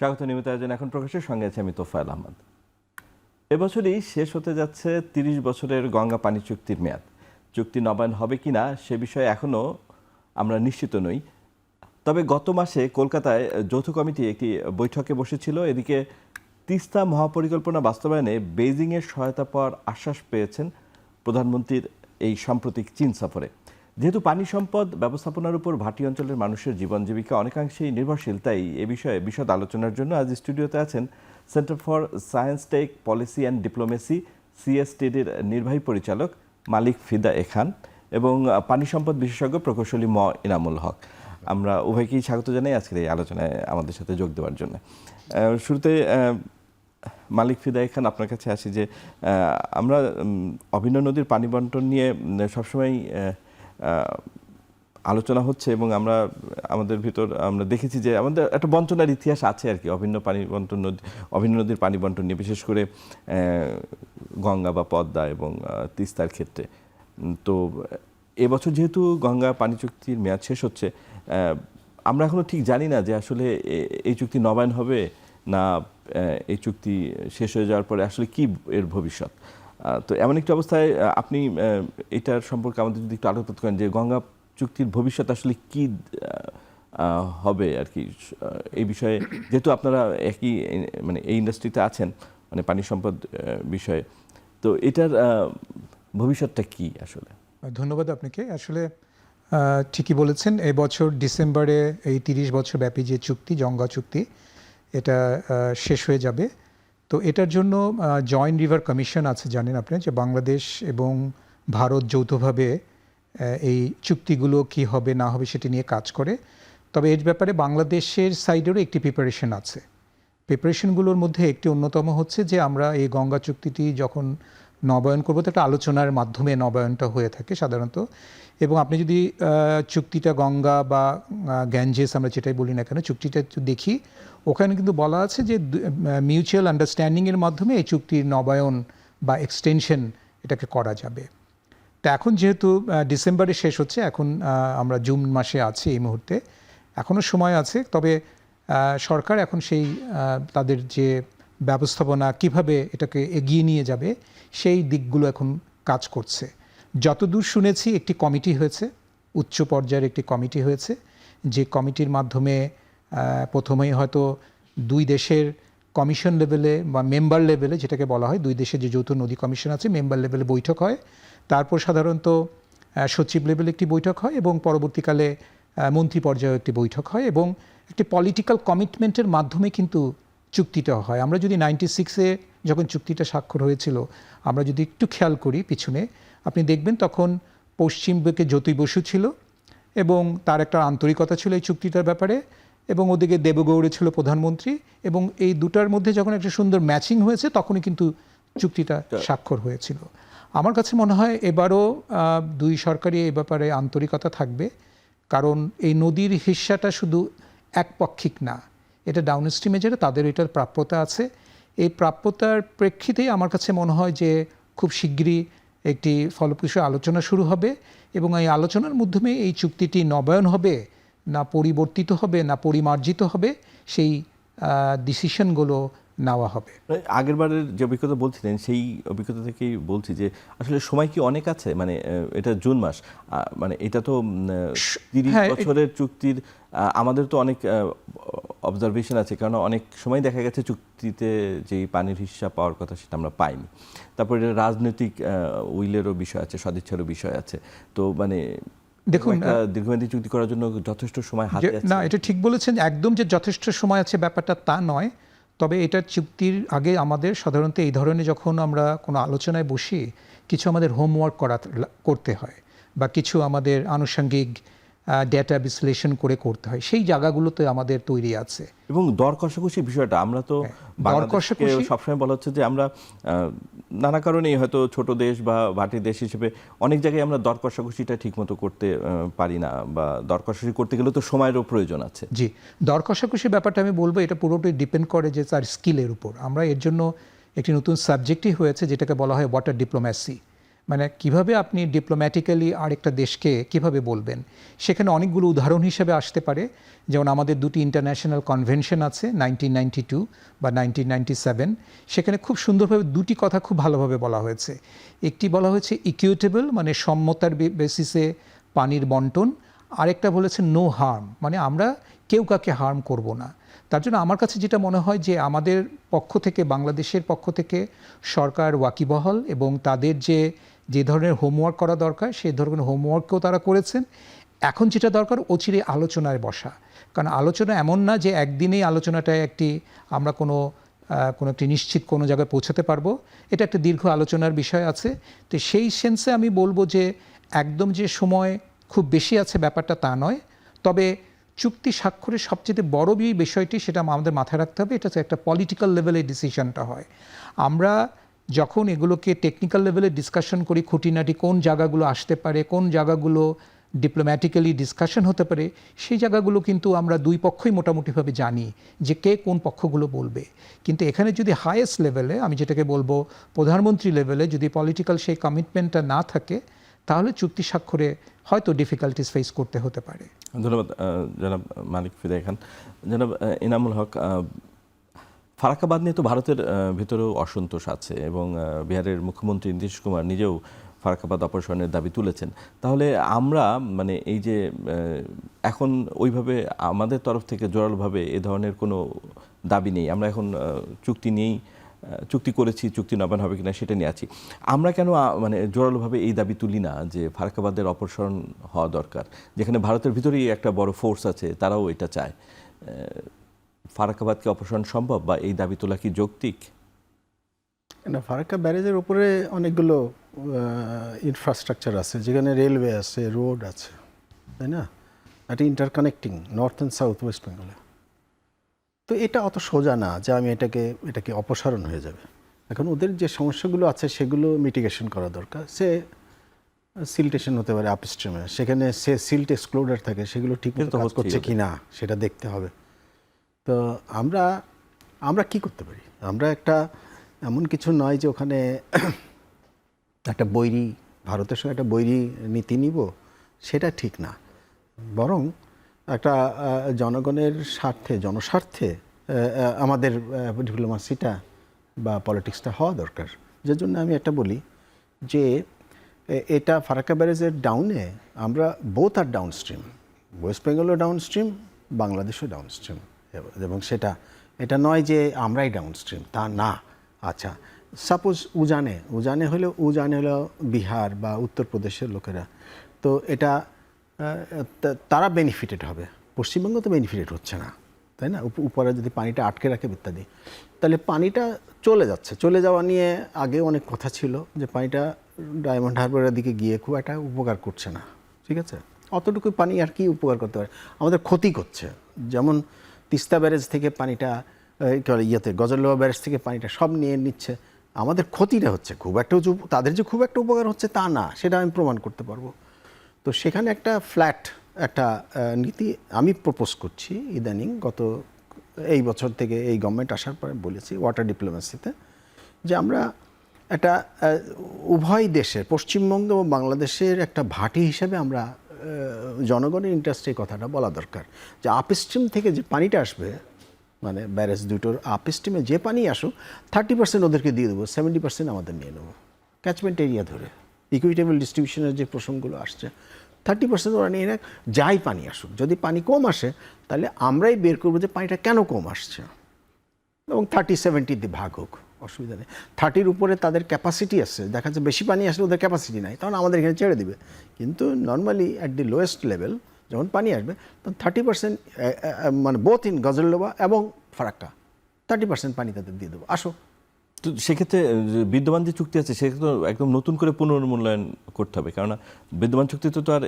স্বাগত নিয়মিত আয়োজন এখন প্রকাশের সঙ্গে আছে আমি তোফায়েল আহমদ। এবছরই শেষ হতে যাচ্ছে ৩০ বছরের গঙ্গা পানি চুক্তির মেয়াদ। চুক্তি নবায়ন হবে কিনা সে বিষয়ে এখনও আমরা নিশ্চিত নই। তবে গত মাসে কলকাতায় যৌথ কমিটি একটি বৈঠকে বসেছিল। এদিকে তিস্তা মহাপরিকল্পনা বাস্তবায়নে বেইজিংয়ের সহায়তা পাওয়ার আশ্বাস পেয়েছেন প্রধানমন্ত্রীর এই সাম্প্রতিক চীন সফরে। যেহেতু পানি সম্পদ ব্যবস্থাপনার উপর ভাটি অঞ্চলের মানুষের জীবন জীবিকা অনেকাংশেই নির্ভরশীল, তাই এ বিষয়ে বিশদ আলোচনার জন্য আজ স্টুডিওতে আছেন center for science tech policy and diplomacy সিএসটিডির নির্বাহী পরিচালক মালিক ফিদা খান এবং পানি সম্পদ বিশেষজ্ঞ প্রকৌশলী ম ইনামুল হক। আমরা উভয়কেই স্বাগত জানাই আজকের এই আলোচনায় আমাদের সাথে যোগ দেওয়ার জন্য। শুরুতে মালিক ফিদা খান, আপনার কাছে আসি যে আমরা অভিন্ন নদীর পানি বন্টন নিয়ে সবসময় আলোচনা হচ্ছে এবং আমরা আমাদের ভিতর আমরা দেখেছি যে আমাদের একটা বঞ্চনার ইতিহাস আছে আর কি অভিন্ন নদীর পানি বন্টন নিয়ে, বিশেষ করে গঙ্গা বা পদ্মা এবং তিস্তার ক্ষেত্রে। তো এবছর যেহেতু গঙ্গা পানি চুক্তির মেয়াদ শেষ হচ্ছে, আমরা এখনও ঠিক জানি না যে আসলে এই চুক্তি নবায়ন হবে না এই চুক্তি শেষ হয়ে যাওয়ার পরে আসলে কি এর ভবিষ্যৎ। তো এমন একটি অবস্থায় আপনি এটার সম্পর্কে আমাদের যদি একটু আলোকপাত করেন যে গঙ্গা চুক্তির ভবিষ্যৎ আসলে কি হবে আর কি এই বিষয়ে, যেহেতু আপনারা একই মানে এই ইন্ডাস্ট্রিতে আছেন, মানে পানি সম্পদ বিষয়ে, তো এটার ভবিষ্যৎটা কি আসলে? ধন্যবাদ আপনাকে। আসলে ঠিকই বলেছেন, এবছর ডিসেম্বরে এই ৩০ বছর ব্যাপী যে চুক্তি, গঙ্গা চুক্তি, এটা শেষ হয়ে যাবে। তো এটার জন্য জয়েন্ট রিভার কমিশন আছে, জানেন আপনি, যে বাংলাদেশ এবং ভারত যৌথভাবে এই চুক্তিগুলো কি হবে না হবে সেটি নিয়ে কাজ করে। তবে এর ব্যাপারে বাংলাদেশের সাইডেরও একটি প্রিপারেশন আছে। প্রিপারেশনগুলোর মধ্যে একটি অন্যতম হচ্ছে যে আমরা এই গঙ্গা চুক্তিটি যখন নবায়ন করবো, তো একটা আলোচনার মাধ্যমে নবায়নটা হয়ে থাকে সাধারণত। এবং আপনি যদি চুক্তিটা গঙ্গা বা গ্যাঞ্জেস আমরা যেটাই বলি না কেন, চুক্তিটা একটু দেখি, ওখানে কিন্তু বলা আছে যে মিউচুয়াল আন্ডারস্ট্যান্ডিংয়ের মাধ্যমে এই চুক্তির নবায়ন বা এক্সটেনশন এটাকে করা যাবে। তো এখন যেহেতু ডিসেম্বরে শেষ হচ্ছে, এখন আমরা জুন মাসে আছি এই মুহূর্তে, এখনও সময় আছে। তবে সরকার এখন সেই তাদের যে ব্যবস্থাপনা কিভাবে এটাকে এগিয়ে নিয়ে যাবে সেই দিকগুলো এখন কাজ করছে। যতদূর শুনেছি একটি কমিটি হয়েছে, উচ্চ পর্যায়ের একটি কমিটি হয়েছে, যে কমিটির মাধ্যমে প্রথমেই হয়তো দুই দেশের কমিশন লেভেলে বা মেম্বার লেভেলে, যেটাকে বলা হয় দুই দেশের যে যৌথ নদী কমিশন আছে, মেম্বার লেভেলে বৈঠক হয়। তারপর সাধারণত সচিব লেভেলে একটি বৈঠক হয় এবং পরবর্তীকালে মন্ত্রী পর্যায়ে একটি বৈঠক হয় এবং একটি পলিটিক্যাল কমিটমেন্টের মাধ্যমে কিন্তু চুক্তিটা হয়। আমরা যদি 96-এ যখন চুক্তিটা স্বাক্ষর হয়েছিল, আমরা যদি একটু খেয়াল করি পিছনে, আপনি দেখবেন তখন পশ্চিমবঙ্গে জ্যোতি বসু ছিল এবং তার একটা আন্তরিকতা ছিল এই চুক্তিটার ব্যাপারে, এবং ওদিকে দেবগৌড়ে ছিল প্রধানমন্ত্রী, এবং এই দুটার মধ্যে যখন একটা সুন্দর ম্যাচিং হয়েছে তখনই কিন্তু চুক্তিটা স্বাক্ষর হয়েছিল। আমার কাছে মনে হয় এবারও দুই সরকারই এই ব্যাপারে আন্তরিকতা থাকবে, কারণ এই নদীর হিস্সাটা শুধু একপক্ষিক না, এটা ডাউনস্ট্রিমে যেটা তাদের এটার প্রাপ্যতা আছে। এই প্রাপ্যতার প্রেক্ষিতেই আমার কাছে মনে হয় যে খুব শিগগিরই একটি ফলপ্রসূ আলোচনা শুরু হবে এবং এই আলোচনার মাধ্যমে এই চুক্তিটি নবায়ন হবে না পরিবর্তিত হবে না পরিমার্জিত হবে, সেই ডিসিশনগুলো নেওয়া হবে। আগেরবারের যে অভিজ্ঞতা বলছিলেন সেই অভিজ্ঞতা থেকেই বলছি যে আসলে সময় কি অনেক আছে, মানে এটা জুন মাস, মানে এটা তো 30 বছরের চুক্তির আমাদের তো অনেক অবজারভেশন আছে, কারণ অনেক সময় দেখা গেছে চুক্তিতে যে পানির হিস্সা পাওয়ার কথা সেটা আমরা পাইনি। তারপরে রাজনৈতিক উইলেরও বিষয় আছে, সদিচ্ছারও বিষয় আছে। তো মানে দেখুন, দীর্ঘমেয়াদী চুক্তি করার জন্য যথেষ্ট সময় হাতে আছে না, এটা ঠিক বলেছেন, একদম যে যথেষ্ট সময় আছে ব্যাপারটা তা নয়। তবে এটা চুক্তির আগে আমাদের সাধারণত এই ধরনের যখন আমরা কোনো আলোচনায় বসি, কিছু আমাদের হোমওয়ার্ক করতে হয় বা কিছু আমাদের আনুষঙ্গিক ডেটা বিশ্লেষণ করে করতে হয়, সেই জায়গাগুলোতে আমাদের তৈরি আছে। এবং দর কষাকষি বিষয়টা আমরা তো বাংলাদেশকে সবসময় বলা হচ্ছে যে আমরা নানা কারণেই হয়তো ছোট দেশ বা ভাটি দেশ হিসেবে অনেক জায়গায় আমরা দর কষাকষিটা ঠিকমতো করতে পারি না, বা দর কষাকষি করতে গেলে তো সময়েরও প্রয়োজন আছে। জি, দর কষাকষি ব্যাপারটা আমি বলবো এটা পুরোটাই ডিপেন্ড করে যে তার স্কিলের উপর। আমরা এর জন্য একটি নতুন সাবজেক্টই হয়েছে যেটাকে বলা হয় ওয়াটার ডিপ্লোম্যাসি, মানে কিভাবে আপনি ডিপ্লোম্যাটিক্যালি আরেকটা দেশকে কিভাবে বলবেন, সেখানে অনেকগুলো উদাহরণ হিসেবে আসতে পারে। যেমন আমাদের দুটি ইন্টারন্যাশনাল কনভেনশন আছে 1992 বা 1997, সেখানে খুব সুন্দরভাবে দুটি কথা খুব ভালোভাবে বলা হয়েছে। একটি বলা হয়েছে ইকুইটেবল, মানে সম্মতার বেসিসে পানির বন্টন, আরেকটা বলেছে নো হার্ম, মানে আমরা কেউ কাকে হার্ম করব না। তার জন্য আমার কাছে যেটা মনে হয় যে আমাদের পক্ষ থেকে, বাংলাদেশের পক্ষ থেকে সরকার ওয়াকিবহাল, এবং তাদের যে ধরনের হোমওয়ার্ক করা দরকার সেই ধরনের হোমওয়ার্কও তারা করেছেন। এখন যেটা দরকার অচিরে আলোচনায় বসা, কারণ আলোচনা এমন না যে একদিনেই আলোচনাটায় আমরা কোনো একটি নিশ্চিত কোনো জায়গায় পৌঁছাতে পারবো। এটা একটা দীর্ঘ আলোচনার বিষয় আছে। তো সেই সেন্সে আমি বলবো যে একদম যে সময় খুব বেশি আছে ব্যাপারটা তা নয়, তবে চুক্তি স্বাক্ষরের সবচেয়ে বড় বিষয়টি, সেটা আমাদের মাথায় রাখতে হবে, এটা হচ্ছে একটা পলিটিক্যাল লেভেলে ডিসিশনটা হয়। আমরা যখন এগুলোকে টেকনিক্যাল লেভেলে ডিসকাশন করি, খুঁটিনাটি কোন জায়গাগুলো আসতে পারে, কোন জায়গাগুলো ডিপ্লোম্যাটিক্যালি ডিসকাশন হতে পারে, সেই জায়গাগুলো কিন্তু আমরা দুই পক্ষই মোটামুটিভাবে জানি যে কে কোন পক্ষগুলো বলবে। কিন্তু এখানে যদি হাইয়েস্ট লেভেলে, আমি যেটাকে বলবো প্রধানমন্ত্রী লেভেলে, যদি পলিটিক্যাল সেই কমিটমেন্টটা না থাকে, তাহলে চুক্তি স্বাক্ষরে হয়তো ডিফিকাল্টিস ফেস করতে হতে পারে। ধন্যবাদ জনাব মালিক ফিদা খান। জনাব ইনামুল হক, ফারাক্কাবাদ নিয়ে তো ভারতের ভিতরেও অসন্তোষ আছে, এবং বিহারের মুখ্যমন্ত্রী নীতিশ কুমার নিজেও ফারাক্কাবাদ অপসারণের দাবি তুলেছেন। তাহলে আমরা মানে এই যে এখন ওইভাবে আমাদের তরফ থেকে জোরালোভাবে এ ধরনের কোনো দাবি নেই, আমরা এখন চুক্তি করেছি, চুক্তি নবায়ন হবে কিনা সেটা নিয়ে আছি। আমরা কেন মানে জোরালোভাবে এই দাবি তুলি না যে ফারাক্কাবাদের অপসারণ হওয়া দরকার, যেখানে ভারতের ভিতরেই একটা বড় ফোর্স আছে, তারাও এটা চায়। ফারাক্কাবাদকে অপসারণ সম্ভব, বা এই দাবি তোলা কি যৌক্তিক? না, ফারাক্কা ব্যারেজের উপরে অনেকগুলো ইনফ্রাস্ট্রাকচার আছে, যেখানে রেলওয়ে আছে, রোড আছে, তাই না? একটা ইন্টারকানেক্টিং নর্থ অ্যান্ড সাউথ ওয়েস্ট বেঙ্গলে। তো এটা অত সোজা না যে আমি এটাকে অপসারণ হয়ে যাবে। এখন ওদের যে সমস্যাগুলো আছে সেগুলো মিটিগেশন করা দরকার। সিল্টেশন হতে পারে আপস্ট্রিমে, সেখানে সিল্ট এক্সক্লোডার থাকে, সেগুলো ঠিক মতো কাজ করছে কি না সেটা দেখতে হবে। তো আমরা কি করতে পারি? আমরা এমন কিছু নয় যে ওখানে একটা ভারতের সঙ্গে একটা বৈরী নীতি নিব, সেটা ঠিক না। বরং একটা জনগণের স্বার্থে, জনস্বার্থে আমাদের ডিপ্লোমাসিটা বা পলিটিক্সটা হওয়া দরকার। যার জন্য আমি একটা বলি যে এটা ফারাক্কা ব্যারেজের ডাউনে আমরা বোথ আর ডাউনস্ট্রিম, ওয়েস্ট বেঙ্গলও ডাউনস্ট্রিম, বাংলাদেশও ডাউনস্ট্রিম, এবং এটা নয় যে আমরাই ডাউনস্ট্রিম, তা না। আচ্ছা, সাপোজ উজানে হলো বিহার বা উত্তরপ্রদেশের লোকেরা, তো এটা তারা বেনিফিটেড হবে, পশ্চিমবঙ্গ তো বেনিফিটেড হচ্ছে না, তাই না? উপরে যদি পানিটা আটকে রাখে ইত্যাদি, তাহলে পানিটা চলে যাওয়া নিয়ে আগে অনেক কথা ছিল যে পানিটা ডায়মন্ড হারবারের দিকে গিয়ে খুব একটা উপকার করছে না। ঠিক আছে, অতটুকু পানি আর কি উপকার করতে পারে? আমাদের ক্ষতি করছে। যেমন তিস্তা ব্যারেজ থেকে পানিটা, গজলডোবা ব্যারেজ থেকে পানিটা সব নিয়ে নিচ্ছে, আমাদের ক্ষতিটা হচ্ছে। তাদের যে খুব একটা উপকার হচ্ছে তা না, সেটা আমি প্রমাণ করতে পারবো। তো সেখানে একটা ফ্ল্যাট নীতি আমি প্রপোজ করছি ইদানিং, এই বছর থেকে এই গভর্নমেন্ট আসার পরে বলেছি ওয়াটার ডিপ্লোমেসিতে, যে আমরা একটা উভয় দেশের, পশ্চিমবঙ্গ এবং বাংলাদেশের একটা ভাটি হিসেবে আমরা জনগণের ইন্টারেস্টে এই কথাটা বলা দরকার যে আপস্ট্রিম থেকে যে পানিটা আসবে, মানে ব্যারেজ দুটোর আপস্ট্রিমে যে পানি আসুক, 30% ওদেরকে দিয়ে দেবো, 70% আমাদের নিয়ে নেবো, ক্যাচমেন্ট এরিয়া ধরে। ইকুইটেবল ডিস্ট্রিবিউশনের যে প্রসঙ্গগুলো আসছে, 30% ওরা নিয়ে নেয়, যাই পানি আসুক। যদি পানি কম আসে তাহলে আমরাই বের করবো যে পানিটা কেন কম আসছে, এবং 30-70 ভাগ হোক, অসুবিধা নেই। 30-র উপরে তাদের ক্যাপাসিটি আছে, দেখা যাচ্ছে বেশি পানি আসলে ওদের ক্যাপাসিটি নাই, তখন আমাদের এখানে ছেড়ে দিবে। কিন্তু normally at the lowest level যখন পানি আসবে, তখন 30%, মানে বোথ ইন গজলডোবা এবং ফারাক্কা, 30% পানি তাদের দিয়ে দেবো, আসো। তো সেক্ষেত্রে বিদ্যমান যে চুক্তি আছে সেক্ষেত্রে একদম নতুন করে পুনর্মূল্যায়ন করতে হবে, কেননা বিদ্যমান চুক্তিতে তো আর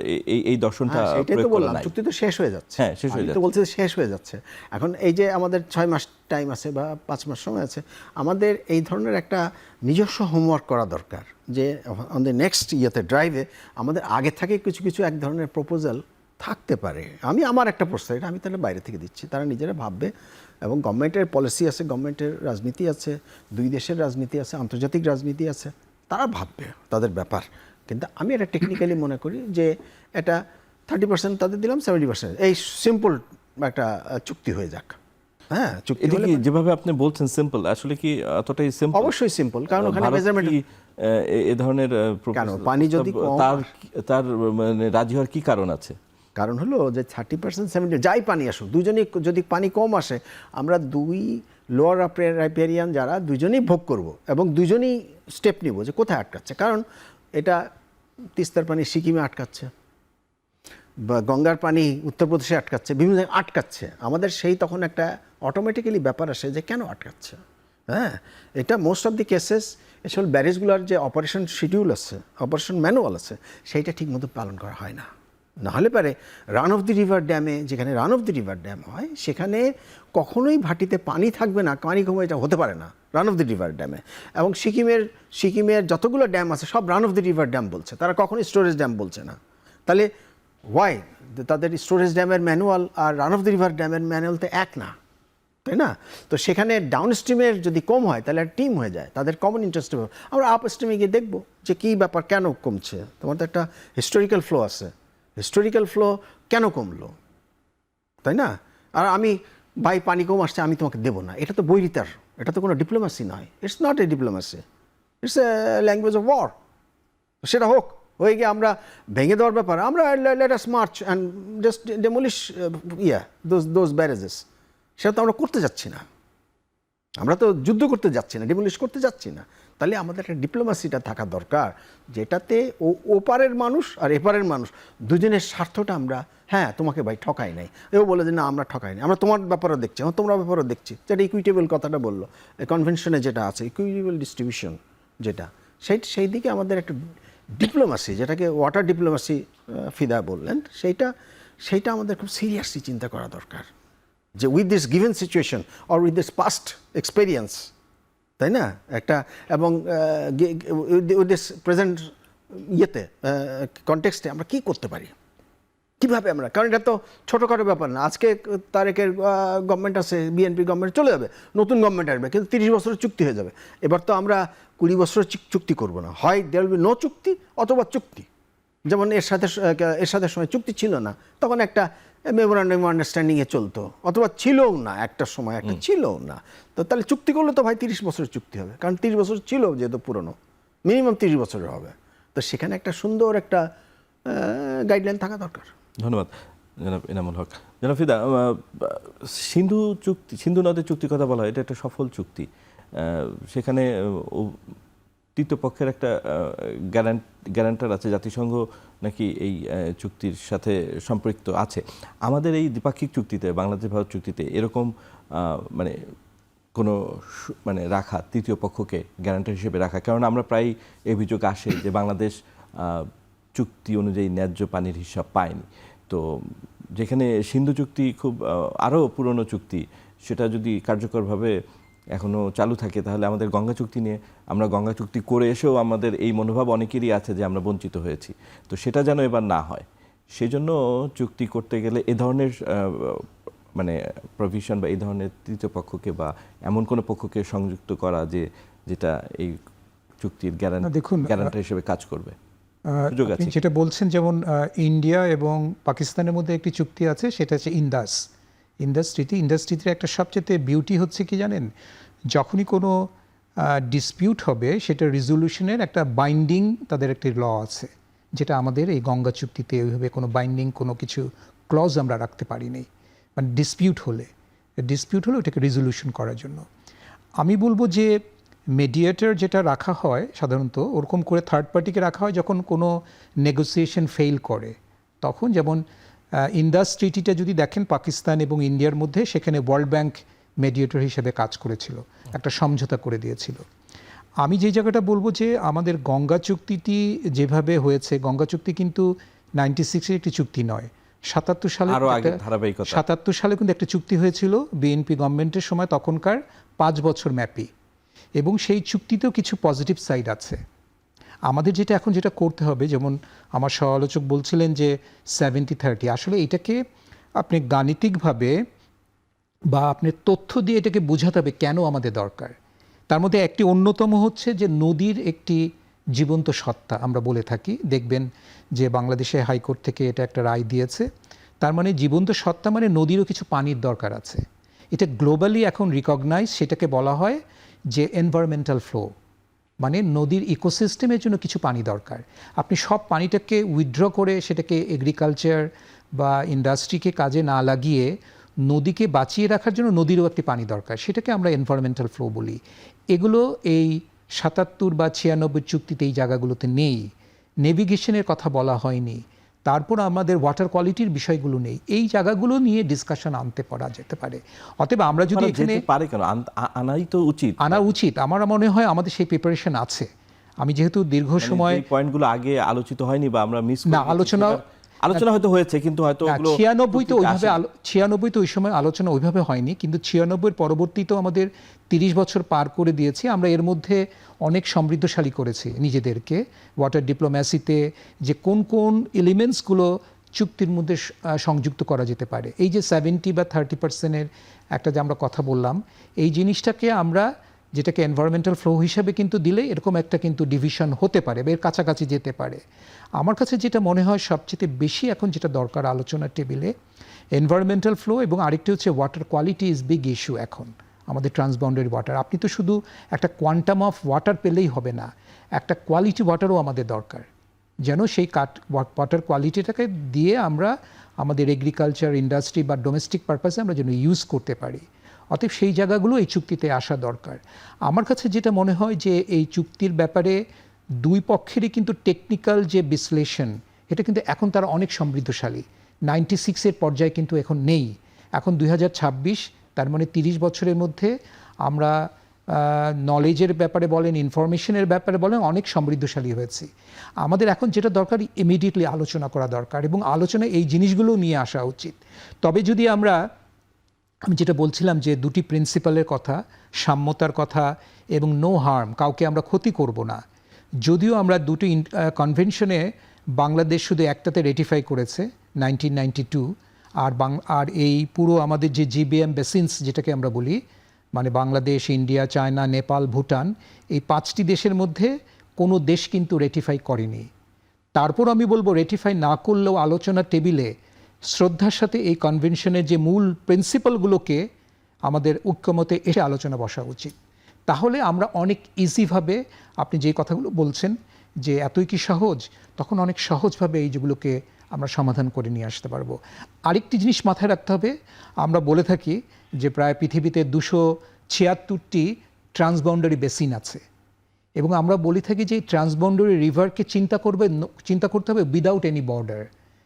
এই দর্শনটা সেটাই তো বললাম, চুক্তি তো শেষ হয়ে যাচ্ছে। হ্যাঁ, শেষ হয়ে যাচ্ছে। তো বলছে শেষ হয়ে যাচ্ছে। এখন এই যে আমাদের 6 মাস টাইম আছে বা 5 মাস সময় আছে, আমাদের এই ধরনের একটা নিজস্ব হোমওয়ার্ক করা দরকার, যে অন দ্য নেক্সট ড্রাইভে আমাদের আগে থেকে কিছু এক ধরনের প্রপোজাল থাকতে পারে। আমার একটা প্রস্তাব, এটা আমি তাহলে বাইরে থেকে দিচ্ছি, তারা নিজেরা ভাববে। এবং গভর্নমেন্টের পলিসি আছে, গভর্নমেন্টের রাজনীতি আছে, দুই দেশের রাজনীতি আছে, আন্তর্জাতিক রাজনীতি আছে, তারা ভাববে তাদের ব্যাপার, কিন্তু আমি এটা টেকনিক্যালি মনে করি যে এটা 30% তাদের দিলাম, 70% এই সিম্পল একটা চুক্তি হয়ে যাক। হ্যাঁ, চুক্তি এটা হলে কি যেভাবে আপনি বলছেন সিম্পল, আসলে কি এতটাই সিম্পল? অবশ্যই সিম্পল, কারণ ওখানে ভারত মেজারমেন্ট কি এ ধরনের কেন পানি যদি তার মানে রাজি হওয়ার কি কারণ আছে? কারণ হলো যে 30% 70 যাই পানি আসুক, দুজনেই যদি পানি কম আসে আমরা দুই লোয়ার রাইপেরিয়ান যারা দুজনেই ভোগ করব এবং দুজনেই স্টেপ নিব যে কোথায় আটকাচ্ছে। কারণ এটা তিস্তার পানি সিকিমে আটকাচ্ছে, বা গঙ্গার পানি উত্তরপ্রদেশে আটকাচ্ছে, বিভিন্ন জায়গায় আটকাচ্ছে। আমাদের সেই তখন একটা অটোমেটিক্যালি ব্যাপার আসে যে কেন আটকাচ্ছে। হ্যাঁ, এটা মোস্ট অফ দি কেসেস এসব ব্যারেজগুলোর যে অপারেশন শিডিউল আছে, অপারেশন ম্যানুয়াল আছে, সেইটা ঠিকমতো পালন করা হয় না। নাহলে পারে রান অফ দি রিভার ড্যামে, যেখানে run of the river dam হয় সেখানে কখনোই ভাটিতে পানি থাকবে না, পানি কমে, এটা হতে পারে না রান অফ দি রিভার ড্যামে। এবং সিকিমের যতগুলো ড্যাম আছে সব run of the river dam বলছে, তারা কখনোই স্টোরেজ ড্যাম বলছে না। তাহলে ওয়াই তাদের স্টোরেজ ড্যামের ম্যানুয়াল আর রান অফ দি রিভার ড্যামের ম্যানুয়াল তো এক না, তাই না? তো সেখানে ডাউন স্ট্রিমের যদি কম হয় তাহলে একটা টিম হয়ে যায়, তাদের কমন ইন্টারেস্ট হবে। আমরা আপ স্ট্রিমে গিয়ে দেখবো যে কী ব্যাপার, কেন কমছে। তোমার তো একটা হিস্টোরিক্যাল ফ্লো আছে, হিস্টোরিক্যাল ফ্লো কেন কমলো, তাই না? আর আমি ভাই পানি কম আসছে আমি তোমাকে দেবো না, এটা তো বৈরিতার, এটা তো কোনো ডিপ্লোমেসি নয়। It's not a diplomacy, it's a language of war. সেটা হোক, হয়ে গিয়ে আমরা ভেঙে দেওয়ার ব্যাপার, আমরা let us march and just demolish those barrages, সেটা তো আমরা করতে যাচ্ছি না। আমরা তো যুদ্ধ করতে যাচ্ছি না, ডিমোলিশ করতে যাচ্ছি না। তাহলে আমাদের একটা ডিপ্লোমেসিটা থাকা দরকার, যেটাতে ওপারের মানুষ আর এপারের মানুষ দুজনের স্বার্থটা আমরা, হ্যাঁ তোমাকে ভাই ঠকাই নাই, এও বলে যে না আমরা ঠকাই নাই, আমরা তোমার ব্যাপারও দেখছি, তোমার ব্যাপারও দেখছি। যেটা ইকুইটেবল কথাটা বললো কনভেনশনে, যেটা আছে ইকুইটেবল ডিস্ট্রিবিউশন, যেটা সেই দিকে আমাদের একটা ডিপ্লোমেসি, যেটাকে ওয়াটার ডিপ্লোমেসি ফিদা বললেন, সেইটা আমাদের খুব সিরিয়াসলি চিন্তা করা দরকার, যে with this given situation or with this past experience, তাই না? একটা এবং উইথ দিস প্রেজেন্ট ইয়েতে কনটেক্সটে আমরা কী করতে পারি, কীভাবে আমরা, কারণ এটা তো ছোটোখাটো ব্যাপার না। আজকে তারেকের গভর্নমেন্ট আছে, বিএনপি গভর্নমেন্ট চলে যাবে, নতুন গভর্নমেন্ট আসবে, কিন্তু 30 বছরের চুক্তি হয়ে যাবে। এবার তো আমরা 20 বছরের চুক্তি করব না, হয় দেয়ার উইল বি নো চুক্তি অথবা চুক্তি। যেমন এর সাথে সময় চুক্তি ছিল না, তখন একটা মেমোরান্ডাম আন্ডারস্ট্যান্ডিংয়ে চলতো, অথবা ছিলও না, একটা সময় একটা ছিলও না। তো তাহলে চুক্তি করলে তো ভাই 30 বছরের চুক্তি হবে, কারণ 30 বছর ছিল যেহেতু পুরনো, মিনিমাম 30 বছরের হবে। তো সেখানে একটা সুন্দর একটা গাইডলাইন থাকা দরকার। ধন্যবাদ জনাব এনামুল হক। জনাব ফিদা, সিন্ধু নদের চুক্তির কথা বলা হয়, এটা একটা সফল চুক্তি। সেখানে তৃতীয় পক্ষের একটা গ্যারান্টার আছে, জাতিসংঘ নাকি এই চুক্তির সাথে সম্পৃক্ত আছে। আমাদের এই দ্বিপাক্ষিক চুক্তিতে, বাংলাদেশ ভারত চুক্তিতে এরকম মানে কোনো মানে রাখা, তৃতীয় পক্ষকে গ্যারান্টার হিসেবে রাখা, কারণ আমরা প্রায় অভিযোগ আসে যে বাংলাদেশ চুক্তি অনুযায়ী ন্যায্য পানির হিসাব পায়নি। তো যেখানে সিন্ধু চুক্তি খুব আরও পুরনো চুক্তি, সেটা যদি কার্যকরভাবে এখনও চালু থাকে, তাহলে আমাদের গঙ্গা চুক্তি নিয়ে, আমরা গঙ্গা চুক্তি করে এসেও আমাদের এই মনোভাব অনেকেরই আছে যে আমরা বঞ্চিত হয়েছি। তো সেটা যেন এবার না হয়, সেজন্য চুক্তি করতে গেলে এ ধরনের মানে প্রভিশন বা এই ধরনের তৃতীয় পক্ষকে বা এমন কোনো পক্ষকে সংযুক্ত করা যেটা এই চুক্তির গ্যারান্টার হিসেবে কাজ করবে। আপনি যেটা বলছেন, যেমন ইন্ডিয়া এবং পাকিস্তানের মধ্যে একটি চুক্তি আছে, সেটা হচ্ছে ইন্ডাস্ট্রিতে একটা সবচেয়ে বিউটি হচ্ছে কি জানেন, যখনই কোনো ডিসপিউট হবে সেটা রিজলিউশনের একটা বাইন্ডিং তাদের একটি ল আছে, যেটা আমাদের এই গঙ্গা চুক্তিতে ওইভাবে কোনো বাইন্ডিং কোনো কিছু ক্লজ আমরা রাখতে পারিনি। মানে ডিসপিউট হলে ওটাকে রিজলিউশন করার জন্য আমি বলবো যে মেডিয়েটর যেটা রাখা হয় সাধারণত, ওরকম করে থার্ড পার্টিকে রাখা হয় যখন কোনো নেগোসিয়েশন ফেল করে তখন। যেমন ইন্ডাস ট্রিটিটা যদি দেখেন পাকিস্তান এবং ইন্ডিয়ার মধ্যে, সেখানে ওয়ার্ল্ড ব্যাংক মেডিয়েটর হিসেবে কাজ করেছিল, একটা সমঝোতা করে দিয়েছিল। আমি যে জায়গাটা বলবো যে আমাদের গঙ্গা চুক্তিটি যেভাবে হয়েছে, গঙ্গা চুক্তি কিন্তু 96-এর একটি চুক্তি নয়, 77 সালে কিন্তু একটা চুক্তি হয়েছিল বিএনপি গভর্নমেন্টের সময়, তখনকার 5 বছর ম্যাপি, এবং সেই চুক্তিতেও কিছু পজিটিভ সাইড আছে। আমাদের যেটা করতে হবে, যেমন আমার সমালোচক বলছিলেন যে 70-30, আসলে এটাকে আপনি গাণিতিকভাবে বা আপনি তথ্য দিয়ে এটাকে বোঝাতে হবে কেন আমাদের দরকার। তার মধ্যে একটি অন্যতম হচ্ছে যে নদীর একটি জীবন্ত সত্তা আমরা বলে থাকি। দেখবেন যে বাংলাদেশে হাইকোর্ট থেকে এটা একটা রায় দিয়েছে। তার মানে জীবন্ত সত্তা মানে নদীরও কিছু পানির দরকার আছে। এটা গ্লোবালি এখন রিকগনাইজ, সেটাকে বলা হয় যে এনভায়রনমেন্টাল ফ্লো, মানে নদীর ইকোসিস্টেমের জন্য কিছু পানি দরকার। আপনি সব পানিটাকে উইথড্র করে সেটাকে এগ্রিকালচার বা ইন্ডাস্ট্রিকে কাজে না লাগিয়ে নদীকে বাঁচিয়ে রাখার জন্য নদীরও একটি পানি দরকার, সেটাকে আমরা এনভায়রনমেন্টাল ফ্লো বলি। এগুলো এই ৭৭ বা ৯৬ চুক্তিতে এই জায়গাগুলোতে নেই। নেভিগেশনের কথা বলা হয়নি। তারপর আমাদের ওয়াটার কোয়ালিটির বিষয়গুলো নেই। এই জায়গাগুলো নিয়ে ডিসকাশন আনতে পারা যেতে পারে। অতএব আমরা যদি এখানে পারে কেন, আনাই তো উচিত, আনা উচিত। আমার মনে হয় আমাদের সেই প্রিপারেশন আছে। আমি যেহেতু দীর্ঘ সময় পয়েন্টগুলো আগে আলোচিত হয়নি বা আমরা মিস না, আলোচনা হয়তো হয়েছে, কিন্তু হয়তো ৯৬ তো ওইভাবে ৯৬ তো ওই সময় আলোচনা ওইভাবে হয়নি, কিন্তু ৯৬ পরবর্তীতেও আমাদের ৩০ বছর পার করে দিয়েছি। আমরা এর মধ্যে অনেক সমৃদ্ধশালী করেছি নিজেদেরকে ওয়াটার ডিপ্লোম্যাসিতে, যে কোন কোন এলিমেন্টসগুলো চুক্তির মধ্যে সংযুক্ত করা যেতে পারে। এই যে 70 বা 30%-এর একটা যে আমরা কথা বললাম, এই জিনিসটাকে আমরা যেটাকে এনভায়রনমেন্টাল ফ্লো হিসাবে কিন্তু দিলে এরকম একটা কিন্তু ডিভিশন হতে পারে বা এর কাছাকাছি যেতে পারে। আমার কাছে যেটা মনে হয় সবচেয়ে বেশি এখন যেটা দরকার আলোচনার টেবিলে, এনভায়রনমেন্টাল ফ্লো এবং আরেকটি হচ্ছে water quality is big issue এখন আমাদের ট্রান্সবাউন্ডারি ওয়াটার। আপনি তো শুধু একটা কোয়ান্টাম অফ ওয়াটার পেলেই হবে না, একটা কোয়ালিটি ওয়াটারও আমাদের দরকার, যেন সেই ওয়াটার কোয়ালিটিটাকে দিয়ে আমরা আমাদের এগ্রিকালচার, ইন্ডাস্ট্রি বা ডোমেস্টিক পারপাসে আমরা যেন ইউজ করতে পারি। অতএব সেই জায়গাগুলো এই চুক্তিতে আসা দরকার। আমার কাছে যেটা মনে হয় যে এই চুক্তির ব্যাপারে দুই পক্ষেরই কিন্তু টেকনিক্যাল যে বিশ্লেষণ, এটা কিন্তু এখন তারা অনেক সমৃদ্ধশালী। 96-এর পর্যায়ে কিন্তু এখন নেই, এখন 2026, তার মানে 30 বছরের মধ্যে আমরা নলেজের ব্যাপারে বলেন, ইনফরমেশনের ব্যাপারে বলেন, অনেক সমৃদ্ধশালী হয়েছি। আমাদের এখন যেটা দরকার ইমিডিয়েটলি আলোচনা করা দরকার এবং আলোচনায় এই জিনিসগুলো নিয়ে আসা উচিত। তবে যদি আমি যেটা বলছিলাম যে দুটি প্রিন্সিপালের কথা, সাম্যতার কথা এবং নো হার্ম, কাউকে আমরা ক্ষতি করব না, যদিও আমরা দুটি কনভেনশনে বাংলাদেশ শুধু একটাতে রেটিফাই করেছে 1992, আর এই পুরো আমাদের যে জিবিএম বেসিনস যেটাকে আমরা বলি, মানে বাংলাদেশ, ইন্ডিয়া, চায়না, নেপাল, ভুটান, এই 5টি দেশের মধ্যে কোনো দেশ কিন্তু রেটিফাই করেনি। তারপর আমি বলবো রেটিফাই না করলেও আলোচনার টেবিলে শ্রদ্ধার সাথে এই কনভেনশনের যে মূল প্রিন্সিপালগুলোকে আমাদের ঐক্যমতে এসে আলোচনা বসা উচিত। তাহলে আমরা অনেক ইজিভাবে, আপনি যে কথাগুলো বলছেন যে এতই কি সহজ, তখন অনেক সহজভাবে এই যেগুলোকে আমরা সমাধান করে নিয়ে আসতে পারবো। আরেকটি জিনিস মাথায় রাখতে হবে, আমরা বলে থাকি যে প্রায় পৃথিবীতে 276টি ট্রান্সবাউন্ডারি বেসিন আছে এবং আমরা বলে থাকি যে এই ট্রান্সবাউন্ডারি রিভারকে চিন্তা করতে হবে উইদাউট এনি বর্ডার।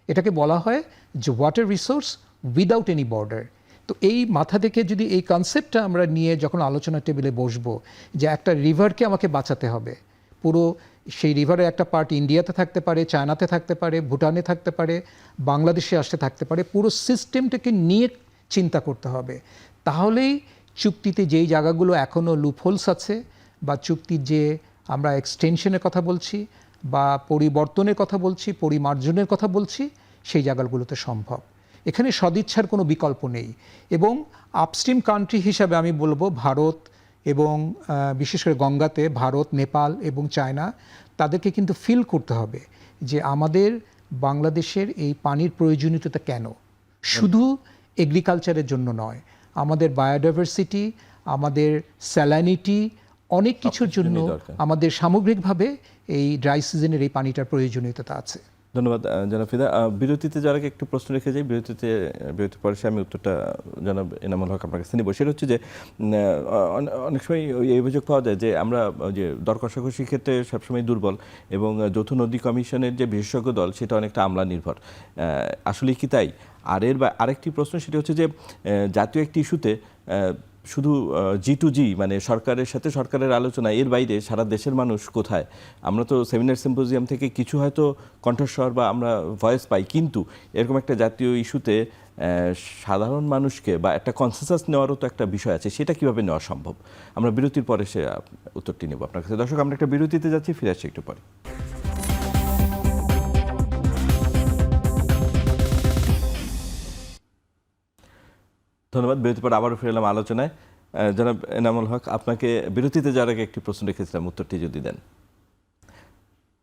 এটাকে বলা হয় যে water resource without any border. তো এই মাথা থেকে যদি এই কনসেপ্টটা আমরা নিয়ে যখন আলোচনা টেবিলে বসবো যে একটা রিভারকে আমাকে বাঁচাতে হবে, পুরো সেই রিভারের একটা পার্ট ইন্ডিয়াতে থাকতে পারে, চায়নাতে থাকতে পারে, ভুটানে থাকতে পারে, বাংলাদেশে আসতে থাকতে পারে, পুরো সিস্টেমটাকে নিয়ে চিন্তা করতে হবে। তাহলেই চুক্তিতে যেই জায়গাগুলো এখনও লুপহোলস আছে বা চুক্তির যে আমরা এক্সটেনশনের কথা বলছি বা পরিবর্তনের কথা বলছি, পরিমার্জনের কথা বলছি, সেই জায়গাগুলোতে সম্ভব। এখানে সদিচ্ছার কোনো বিকল্প নেই। এবং আপস্ট্রিম কান্ট্রি হিসাবে আমি বলবো ভারত এবং বিশেষ করে গঙ্গাতে ভারত, নেপাল এবং চায়না, তাদেরকে কিন্তু ফিল করতে হবে যে আমাদের বাংলাদেশের এই পানির প্রয়োজনীয়তা কেন, শুধু এগ্রিকালচারের জন্য নয়, আমাদের বায়োডাইভার্সিটি, আমাদের স্যালানিটি, অনেক কিছুর জন্য আমাদের সামগ্রিকভাবে এই ড্রাই সিজনের এই পানিটার প্রয়োজনীয়তা আছে। ধন্যবাদ জনাব ফিদা। বিরতিতে যারা একটু প্রশ্ন রেখে যাই, বিরতির পরে আমি উত্তরটা জনাব এনামুল হক আপনার কাছে নিব। সেটা হচ্ছে যে অনেক সময় এই অভিযোগ পাওয়া যায় যে আমরা যে দর কষাকষির ক্ষেত্রে সবসময় দুর্বল এবং যৌথ নদী কমিশনের যে বিশেষজ্ঞ দল সেটা অনেকটা আমলা নির্ভর, আসলে কি তাই? আর আরেকটি প্রশ্ন সেটা হচ্ছে যে জাতীয় একটি ইস্যুতে শুধু G2G মানে সরকারের সাথে সরকারের আলোচনা, এর বাইরে সারা দেশের মানুষ কোথায়? আমরা তো সেমিনার সিম্পোজিয়াম থেকে কিছু হয়তো কণ্ঠস্বর বা আমরা ভয়েস পাই, কিন্তু এরকম একটা জাতীয় ইস্যুতে সাধারণ মানুষকে বা একটা কনসেনসাস নেওয়ারও তো একটা বিষয় আছে, সেটা কিভাবে নেওয়া সম্ভব? আমরা বিরতির পরে সে উত্তরটি নেব আপনার কাছে। দর্শক, আমরা একটা বিরতিতে যাচ্ছি, ফিরে আসছি একটু পরে। ধন্যবাদ। বিরতির পর আবারও ফিরে এলাম আলোচনায়। জনাব এনামুল হক, আপনাকে বিরতিতে যাওয়ার আগে একটি প্রশ্ন রেখেছিলাম, উত্তরটি যদি দেন।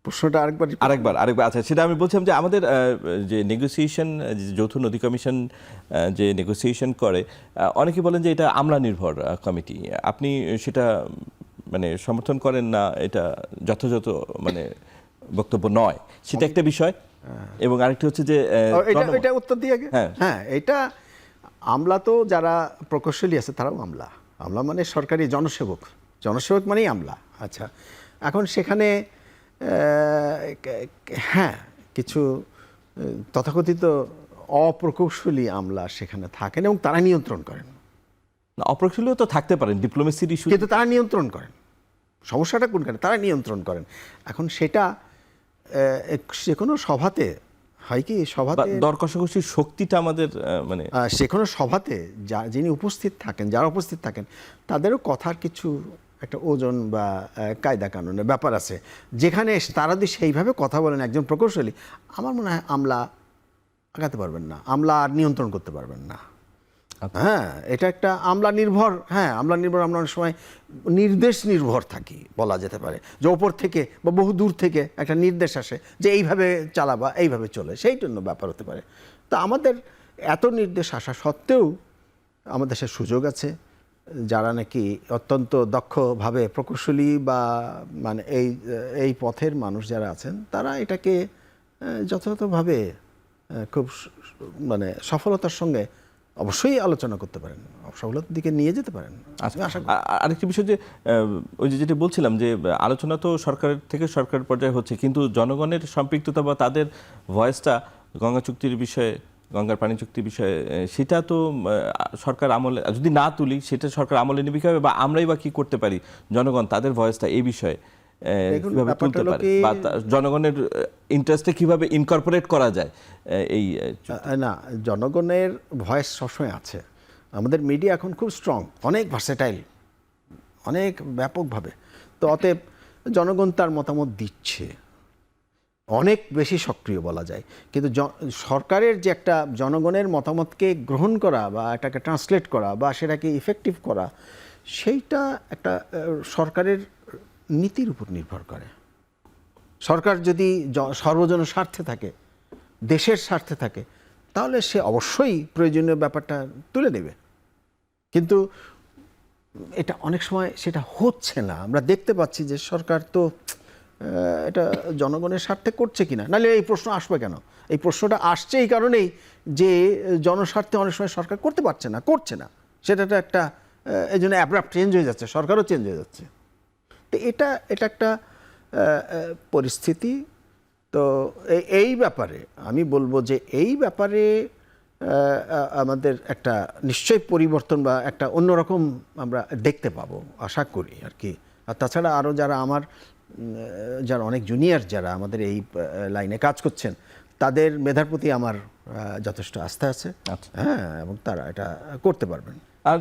প্রশ্নটা আরেকবার আচ্ছা, সেটা আমি বলছিলাম যে আমাদের যে নেগোসিয়েশন, যৌথ নদী কমিশন যে নেগোসিয়েশন করে, অনেকে বলেন যে এটা আমলা নির্ভর কমিটি। আপনি সেটা মানে সমর্থন করেন না, এটা যথাযথ মানে বক্তব্য নয়, সেটা একটা বিষয়। এবং আরেকটি হচ্ছে যে এটা উত্তর দিয়ে আগে। হ্যাঁ, এটা আমলা তো যারা প্রকৌশলী আছে তারাও আমলা মানে সরকারি জনসেবক মানেই আমলা। আচ্ছা, এখন সেখানে হ্যাঁ কিছু তথাকথিত অপ্রকৌশলী আমলা সেখানে থাকেন এবং তারা নিয়ন্ত্রণ করেন। অপ্রকৌশলীও তো থাকতে পারেন, ডিপ্লোমেসির ইস্যু, কিন্তু তারা নিয়ন্ত্রণ করেন। সমস্যাটা কোনখানে? তারা নিয়ন্ত্রণ করেন। এখন সেটা যে কোনো সভাতে হয় কি, সভাতে দর কষাকষির শক্তিটা আমাদের মানে যে কোনো সভাতে যিনি উপস্থিত থাকেন, যারা উপস্থিত থাকেন, তাদেরও কথার কিছু একটা ওজন বা কায়দা কানুনের ব্যাপার আছে, যেখানে তারা যদি সেইভাবে কথা বলেন একজন প্রকৌশলী, আমার মনে হয় আমলা আগাতে পারবেন না, আমলা আর নিয়ন্ত্রণ করতে পারবেন না। হ্যাঁ, এটা একটা আমলা নির্ভর। হ্যাঁ, আমলা নির্ভর, আমরা অনেক সময় নির্দেশ নির্ভর থাকি বলা যেতে পারে, যে ওপর থেকে বা বহু দূর থেকে একটা নির্দেশ আসে যে এইভাবে চালাবা, এইভাবে চলে, সেই জন্য ব্যাপার হতে পারে। তো আমাদের এত নির্দেশ আসা সত্ত্বেও আমাদের দেশের সুযোগ আছে, যারা নাকি অত্যন্ত দক্ষভাবে প্রকৌশলী বা মানে এই পথের মানুষ যারা আছেন, তারা এটাকে যথাযথভাবে খুব মানে সফলতার সঙ্গে অবশ্যই আলোচনা করতে পারেন, সফলতার দিকে নিয়ে যেতে পারেন। আরেকটি বিষয় যে ওই যে যেটা বলছিলাম যে আলোচনা তো সরকারের থেকে সরকার পর্যায়ে হচ্ছে, কিন্তু জনগণের সম্পৃক্ততা বা তাদের ভয়েসটা গঙ্গা চুক্তির বিষয়ে, গঙ্গার পানি চুক্তির বিষয়ে, সেটা তো সরকার আমলে যদি না তুলি, সেটা সরকার আমলে নিবে কিভাবে, বা আমরাই বা কি করতে পারি জনগণ তাদের ভয়েসটা এই বিষয়ে কিভাবে তুলতে পারে, বা জনগণের ইন্টারেস্টে কিভাবে ইনকর্পোরেট করা যায় এই না, জনগণের ভয়েস সবসময় আছে। আমাদের মিডিয়া এখন খুব স্ট্রং, অনেক ভার্সেটাইল, অনেক ব্যাপকভাবে। তো অতএব জনগণ তার মতামত দিচ্ছে, অনেক বেশি সক্রিয় বলা যায়। কিন্তু সরকারের যে একটা জনগণের মতামতকে গ্রহণ করা বা এটাকে ট্রান্সলেট করা বা সেটাকে ইফেক্টিভ করা, সেইটা একটা সরকারের নীতির উপর নির্ভর করে। সরকার যদি সর্বজন স্বার্থে থাকে, দেশের স্বার্থে থাকে, তাহলে সে অবশ্যই প্রয়োজনীয় ব্যাপারটা তুলে নেবে। কিন্তু এটা অনেক সময় সেটা হচ্ছে না। আমরা দেখতে পাচ্ছি যে সরকার তো এটা জনগণের স্বার্থে করছে কিনা, নাহলে এই প্রশ্ন আসবে কেন? এই প্রশ্নটা আসছে এই কারণেই যে জনস্বার্থে অনেক সময় সরকার করতে পারছে না, করছে না, সেটা তো একটা এই জন্য অ্যাব্রাপ্ট চেঞ্জ হয়ে যাচ্ছে, সরকারও চেঞ্জ হয়ে যাচ্ছে। তো এটা একটা পরিস্থিতি। তো এই ব্যাপারে আমি বলবো যে এই ব্যাপারে আমাদের একটা নিশ্চয়ই পরিবর্তন বা একটা অন্যরকম আমরা দেখতে পাবো, আশা করি আর কি। আর তাছাড়া আরও যারা অনেক জুনিয়র যারা আমাদের এই লাইনে কাজ করছেন, তাদের মেধার প্রতি আমার যথেষ্ট আস্থা আছে। হ্যাঁ, এবং তারা এটা করতে পারবেন। আর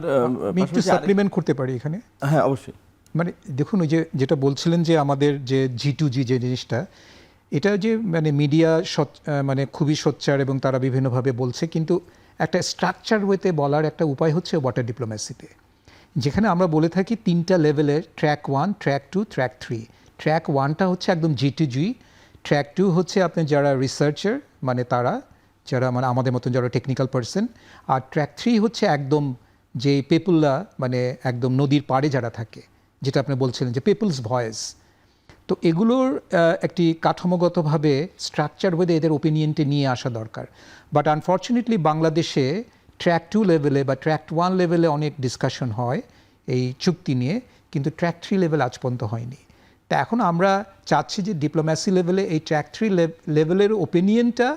আমি একটু সাপ্লিমেন্ট করতে পারি এখানে। হ্যাঁ, অবশ্যই। মানে দেখুন, ওই যেটা বলছিলেন যে আমাদের যে G2G যে জিনিসটা, এটা যে মানে মিডিয়া মানে খুবই সোচ্চার এবং তারা বিভিন্নভাবে বলছে, কিন্তু একটা স্ট্রাকচার ওয়েতে বলার একটা উপায় হচ্ছে ওয়াটার ডিপ্লোম্যাসিতে, যেখানে আমরা বলে থাকি 3টা লেভেলের, ট্র্যাক 1, ট্র্যাক 2, ট্র্যাক 3। ট্র্যাক 1টা হচ্ছে একদম G2G, ট্র্যাক 2 হচ্ছে আপনি যারা রিসার্চার মানে তারা যারা মানে আমাদের মতন যারা টেকনিক্যাল পার্সন, আর ট্র্যাক 3 হচ্ছে একদম যে পিপুলরা মানে একদম নদীর পাড়ে যারা থাকে, যেটা আপনি বলছিলেন যে পিপলস ভয়েস। তো এগুলোর একটি কাঠামোগতভাবে স্ট্রাকচার হয়ে এদের ওপিনিয়নটি নিয়ে আসা দরকার। বাট আনফর্চুনেটলি বাংলাদেশে ট্র্যাক 2 লেভেলে বা ট্র্যাক 1 লেভেলে অনেক ডিসকাশন হয় এই চুক্তি নিয়ে, কিন্তু ট্র্যাক 3 লেভেল আজ পর্যন্ত হয়নি। তা এখন আমরা চাচ্ছি যে ডিপ্লোম্যাসি লেভেলে এই ট্র্যাক 3 লেভেলের ওপিনিয়নটা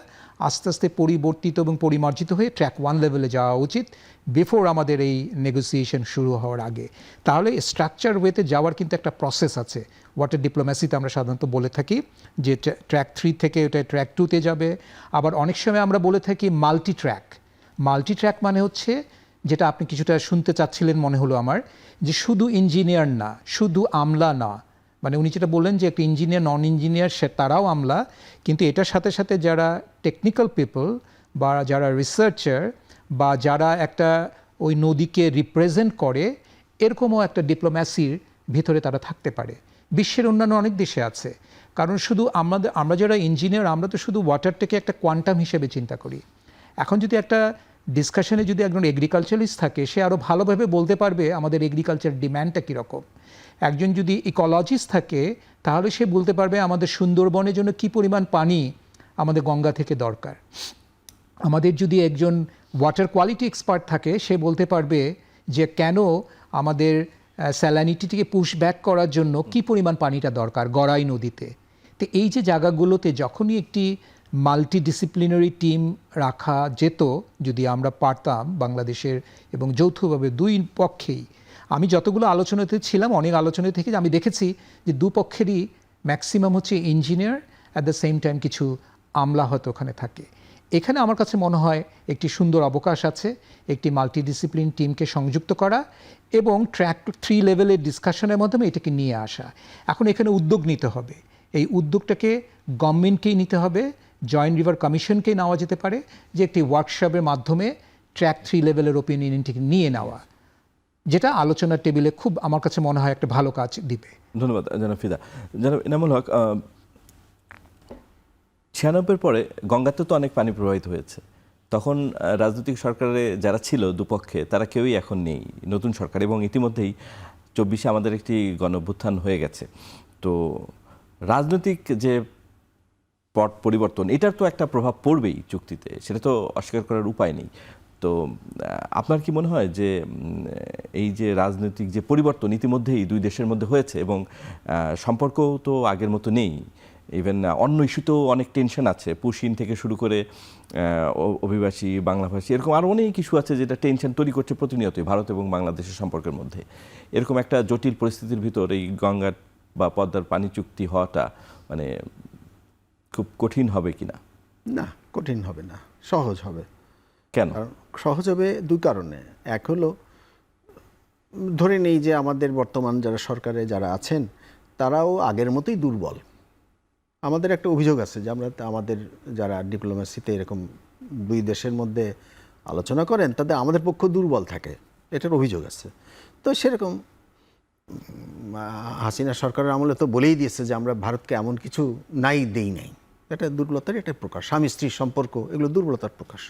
আস্তে আস্তে পরিবর্তিত এবং পরিমার্জিত হয়ে ট্র্যাক 1 লেভেলে যাওয়া উচিত বিফোর আমাদের এই নেগোসিয়েশন শুরু হওয়ার আগে। তাহলে স্ট্রাকচার ওয়েতে যাওয়ার কিন্তু একটা প্রসেস আছে। ওয়াটার ডিপ্লোম্যাসিতে আমরা সাধারণত বলে থাকি যে ট্র্যাক 3 থেকে ওটা ট্র্যাক 2তে যাবে। আবার অনেক সময় আমরা বলে থাকি মাল্টি ট্র্যাক মানে হচ্ছে, যেটা আপনি কিছুটা শুনতে চাচ্ছিলেন মনে হলো আমার, যে শুধু ইঞ্জিনিয়ার না, শুধু আমলা না, মানে উনি যেটা বললেন যে একটা ইঞ্জিনিয়ার নন ইঞ্জিনিয়ার তারাও আমলা, কিন্তু এটার সাথে সাথে যারা টেকনিক্যাল পিপল বা যারা রিসার্চার বা যারা একটা ওই নদীকে রিপ্রেজেন্ট করে, এরকমও একটা ডিপ্লোম্যাসির ভিতরে তারা থাকতে পারে। বিশ্বের অন্যান্য অনেক দেশে আছে। কারণ শুধু আমরা যারা ইঞ্জিনিয়ার আমরা তো শুধু ওয়াটারটাকে একটা কোয়ান্টাম হিসেবে চিন্তা করি। এখন যদি একটা ডিসকাশনে যদি একজন এগ্রিকালচারিস্ট থাকে, সে আরও ভালোভাবে বলতে পারবে আমাদের এগ্রিকালচার ডিম্যান্ডটা কীরকম। একজন যদি ইকোলজিস্ট থাকে তাহলে সে বলতে পারবে আমাদের সুন্দরবনের জন্য কী পরিমাণ পানি আমাদের গঙ্গা থেকে দরকার। আমাদের যদি একজন ওয়াটার কোয়ালিটি এক্সপার্ট থাকে, সে বলতে পারবে যে কেন আমাদের স্যালানিটিকে পুশ ব্যাক করার জন্য কী পরিমাণ পানিটা দরকার গড়াই নদীতে। তো এই যে জায়গাগুলোতে যখনই একটি মাল্টিডিসিপ্লিনারি টিম রাখা যেত, যদি আমরা পারতাম বাংলাদেশের এবং যৌথভাবে দুই পক্ষেই, আমি যতগুলো আলোচনাতে ছিলাম অনেক আলোচনা থেকে আমি দেখেছি যে দুপক্ষেরই ম্যাক্সিমাম হচ্ছে engineer, at the same time কিছু আমলা হয়তো ওখানে থাকে। এখানে আমার কাছে মনে হয় একটি সুন্দর অবকাশ আছে একটি মাল্টিডিসিপ্লিন টিমকে সংযুক্ত করা এবং ট্র্যাক 3 লেভেলের ডিসকাশনের মাধ্যমে এটাকে নিয়ে আসা। এখন এখানে উদ্যোগ নিতে হবে, এই উদ্যোগটাকে গভর্নমেন্টকেই নিতে হবে, জয়েন্ট রিভার কমিশনকেই নেওয়া যেতে পারে, যে একটি ওয়ার্কশপের মাধ্যমে ট্র্যাক 3 লেভেলের ওপিনিয়নটিকে নিয়ে নেওয়া, যেটা আলোচনার টেবিলে খুব আমার কাছে মনে হয় একটা ভালো কাজ দিবে। ধন্যবাদ জনাব ফিদা। জনাব ইনামুল হক, 96 পরে গঙ্গাতে তো অনেক পানি প্রবাহিত হয়েছে, তখন রাজনৈতিক সরকারে যারা ছিল দুপক্ষে তারা কেউই এখন নেই, নতুন সরকার, এবং ইতিমধ্যেই 24-এ আমাদের একটি গণঅভ্যুত্থান হয়ে গেছে। তো রাজনৈতিক যে পট পরিবর্তন, এটার তো একটা প্রভাব পড়বেই চুক্তিতে, সেটা তো অস্বীকার করার উপায় নেই। তো আপনার কি মনে হয় যে এই যে রাজনৈতিক যে পরিবর্তন ইতিমধ্যেই দুই দেশের মধ্যে হয়েছে এবং সম্পর্কও তো আগের মতো নেই, ইভেন অন্য ইস্যুতেও অনেক টেনশন আছে, পুশিন থেকে শুরু করে অভিবাসী, বাংলাভাষী, এরকম আরও অনেক ইস্যু আছে যেটা টেনশন তৈরি করছে প্রতিনিয়তই ভারত এবং বাংলাদেশের সম্পর্কের মধ্যে। এরকম একটা জটিল পরিস্থিতির ভিতর এই গঙ্গার বা পদ্মার পানি চুক্তি হওয়াটা মানে খুব কঠিন হবে কিনা? না, কঠিন হবে না, সহজ হবে। কেন সহজ হবে? দুই কারণে। এক হলো, ধরে নেই যে আমাদের বর্তমান যারা সরকারে যারা আছেন তারাও আগের মতোই দুর্বল। আমাদের একটা অভিযোগ আছে যে আমরা আমাদের যারা ডিপ্লোমেসিতে এরকম দুই দেশের মধ্যে আলোচনা করেন তাদের আমাদের পক্ষ দুর্বল থাকে, এটার অভিযোগ আছে। তো সেরকম হাসিনা সরকারের আমলে তো বলেই দিয়েছে যে আমরা ভারতকে এমন কিছু দেই নাই, এটা দুর্বলতার একটা প্রকাশ। স্বামী স্ত্রীর সম্পর্ক এগুলো দুর্বলতার প্রকাশ।